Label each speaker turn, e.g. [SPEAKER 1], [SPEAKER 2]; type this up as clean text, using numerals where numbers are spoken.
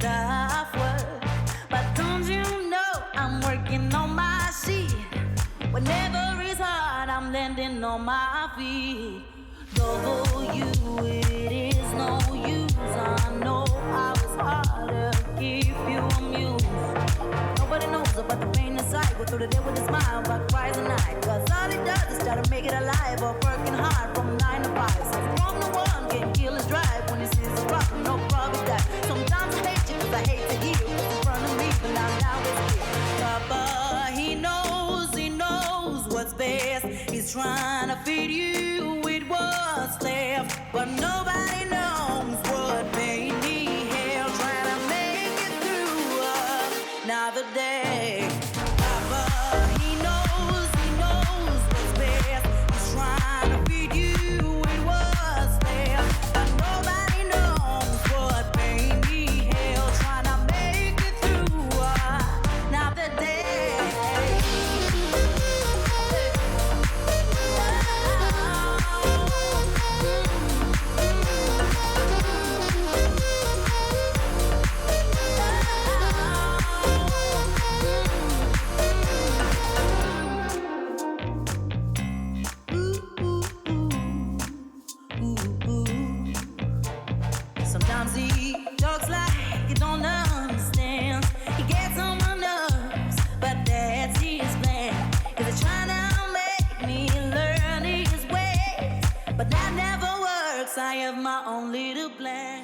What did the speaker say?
[SPEAKER 1] stop work. But don't you know I'm working on my sheet? Whenever it's hard, I'm landing on my feet. Though you, it is no use. I know I was harder, keep you amused. Nobody knows about the pain inside. Go through the day with a smile, but cries at night. Cause all it does is try to make it alive. Or working hard from 9 to 5. So from the one can kill his drive. When he sees a problem, no problem die. Sometimes I hate you cause I hate to hear what's in front of me. But now it's here. Papa, he knows what's best. He's trying to feed you with what's left. But nobody knows what made me hell. Trying to make it through another day. Papa, he knows what's best. He's trying to feed you with what's left. But nobody knows what made me hell. Trying to make it through another day. Sometimes he talks like he don't understand. He gets on my nerves, but that's his plan. Cause he's trying to make me learn his ways. But that never works, I have my own little plan.